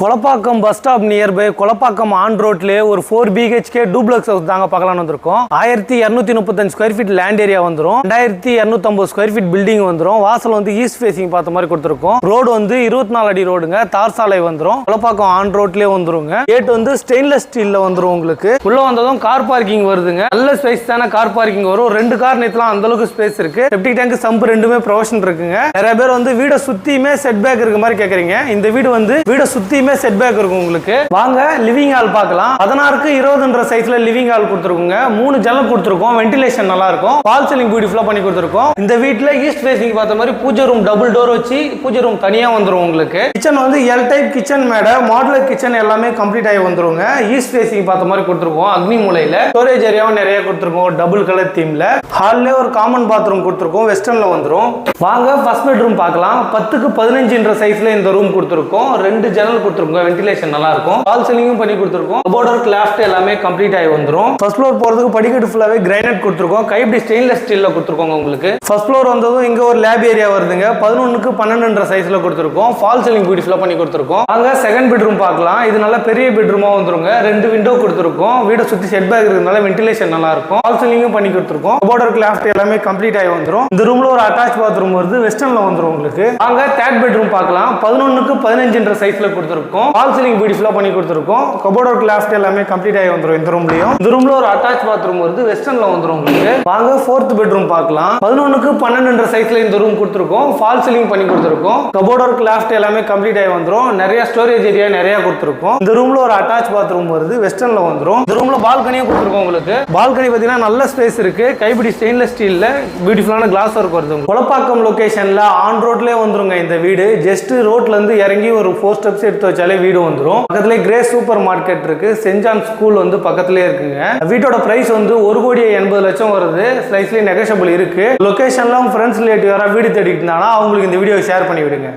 Kolapakkam bus stop nearby Kolapakkam ஆன் ரோட்லேயே ஒரு 4 BHK டூப்ளெக்ஸ் ஹவுஸ் தாங்க பார்க்கலாம்னு வந்திருக்கோம். 1235 ஸ்கொயர் ஃபீட் லேண்ட் ஏரியா வந்துடும். 2250 ஸ்கொயர் ஃபீட் பில்டிங் வந்துடும். வாசல் வந்து ஈஸ்ட் ஃபேசிங் பார்த்த மாதிரி கொடுத்துருக்கோம். ரோடு வந்து 24 அடி ரோடுங்க. தார் சாலை வந்துடும். கொலப்பாக்கம் ஆன் ரோட்லேயே வந்துருங்க. கேட் வந்து ஸ்டெயின்லெஸ் ஸ்டீல்ல வந்துடும். உங்களுக்கு உள்ள வந்ததும் கார் பார்க்கிங் வருதுங்க. நல்ல ஸ்பேஸ் தானே கார் பார்க்கிங் வரும். 2 கார் நிறுத்தலாம், அந்த அளவுக்கு ஸ்பேஸ் இருக்கு. செப்டிக் டேங்க் சம்பு ரெண்டுமே ப்ரொவிஷன் இருக்குங்க. நிறைய பேர் வந்து வீடை சுத்தியுமே செட் பேக் இருக்க மாதிரி கேக்குறீங்க. இந்த வீடு வந்து வீடை சுத்தி செட் பேக் இருக்கும். உங்களுக்கு வாங்க லிவிங் ஹால் பார்க்கலாம். 16க்கு 20ன்ற சைஸ்ல லிவிங் ஹால் கொடுத்துருக்கோங்க. 3 ஜன்னல் கொடுத்துருக்கோம். வென்டிலேஷன் நல்லா இருக்கும். ஃபால் சீலிங் பியூட்டிஃபுல்லா பண்ணி கொடுத்துருக்கோம். இந்த வீட்ல ஈஸ்ட் ஃபேசிங் பார்த்த மாதிரி பூஜை ரூம் டபுள் டோர் வச்சு பூஜை ரூம் தனியா வந்துரும். உங்களுக்கு கிச்சன் வந்து எல் டைப் கிச்சன் மேடை மாடுலர் கிச்சன் எல்லாமே கம்ப்ளீட் ஆகி வந்துருங்க. ஈஸ்ட் ஃபேசிங் பார்த்த மாதிரி கொடுத்துருக்கோம். அக்னி மூலையில ஸ்டோரேஜ் ஏரியாவும் நிறைய கொடுத்துருக்கோம். டபுள் கலர் தீம்ல ஹால்ல ஒரு காமன் பாத்ரூம் கொடுத்துருக்கோம். வெஸ்டர்ன்ல வந்துரும். வாங்க ஃபர்ஸ்ட் பெட்ரூம் பார்க்கலாம். 10க்கு 15ன்ற சைஸ்ல இந்த ரூம் கொடுத்துருக்கோம். 2 ஜன்னல் கொடுத்துருக்கோம். வென்டிலேஷன் நல்லா இருக்கும். ஃபால் சீலிங்கும் பண்ணி கொடுத்துருக்கோம். கபோர்டர் கிளாஃப்ட் எல்லாமே கம்ப்ளீட் ஆகி வந்துரும். ஃபர்ஸ்ட் ஃப்ளோர் போறதுக்கு படிக்கட்டு ஃபுல்லாவே கிரானைட் கொடுத்துருக்கோம். கைப்பிடி ஸ்டெயின்லெஸ் ஸ்டீல்ல கொடுத்துருக்கோம். உங்களுக்கு ஃபர்ஸ்ட் ஃப்ளோர் வந்ததும் இங்க ஒரு லேப் ஏரியா வருதுங்க. 11க்கு 12ன்ற சைஸ்ல கொடுத்துருக்கோம். ஃபால் சீலிங் பியூட்டிஃபுல்லா பண்ணி கொடுத்துருக்கோம். அங்க செகண்ட் பெட்ரூம் பார்க்கலாம். இது நல்ல பெரிய பெட்ரூமா வந்துருங்க. 2 விண்டோ கொடுத்துருக்கோம். வீட சுத்தி செட் பேக் இருக்கிறதுனால வென்டிலேஷன் நல்லா இருக்கும். ஃபால் சீலிங்கும் பண்ணி கொடுத்துருக்கோம். கபோர்டர் கிளாஃப்ட் எல்லாமே கம்ப்ளீட் ஆகி வந்துரும். இந்த ரூம்ல ஒரு அட்டாச் பாத்ரூம் வருது. வெஸ்டர்ன்ல வந்துரும். உங்களுக்கு அங்க தேர்ட் பெட்ரூம் பார்க்கலாம். 11க்கு 15ன்ற சைஸ்ல கொடுத்துருக்கோம். ஃபால் சீலிங் பியூட்டிஃபுல்லா பண்ணி கொடுத்துருக்கோம். கபோர்டர் கிளாஃப்ட் எல்லாமே கம்ப்ளீட் ஆகி வந்துரும். இந்த ரூம்லயும் இந்த ரூம்ல ஒரு அட்டாச் பாத்ரூம் வருது. வெஸ்டர்ன்ல வந்துரும். உங்களுக்கு வாங்க ஃபோர்த் பெட்ரூம் பார்க்கலாம். 11க்கு 12ன்ற சைஸ்ல இந்த ரூம் கொடுத்துருக்கோம். ஃபால் சீலிங் பண்ணி கொடுத்துருக்கோம். கபோர்டர் கிளாஃப்ட் எல்லாமே கம்ப்ளீட் ஆகி வந்துரும். நிறைய ஸ்டோரேஜ் ஏரியா நிறைய கொடுத்துருக்கோம். இந்த ரூம்ல ஒரு அட்டாச் பாத்ரூம் வருது. வெஸ்டர்ன்ல வந்துரும். இந்த ரூம்ல பால்கனியும் கொடுத்துருக்கோம். உங்களுக்கு பால்கனி பாத்தீங்கன்னா நல்ல ஸ்பேஸ் இருக்கு. கைப்பிடி ஸ்டெயின்லெஸ் ஸ்டீல்ல பியூட்டிஃபுல்லான கிளாஸ் ஒர்க் வருது. கொலப்பாக்கம் லொகேஷன்ல ஆன் ரோட்லயே வந்துருங்க. இந்த வீடு ஜஸ்ட் ரோட்ல இருந்து இறங்கி ஒரு 4 ஸ்டெப்ஸ் எடுத்து வச்சாலே வீடு வந்துரும். பக்கத்துல கிரே சூப்பர் மார்க்கெட் இருக்கு. சென்ட் ஜான் ஸ்கூல் வந்து பக்கத்துலயே இருக்குங்க. வீட்டோட பிரைஸ் வந்து 1,80,00,000 வருது. ஸ்லைஸ்லி நெகோஷியபிள் இருக்கு. லொகேஷன்ல உங்க ஃப்ரெண்ட்ஸ் ரிலேட்டிவ் யாராவது வீடு தேடிட்டு இருந்தாங்கன்னா அவங்களுக்கு இந்த வீடியோ ஷேர் பண்ணி விடுங்க.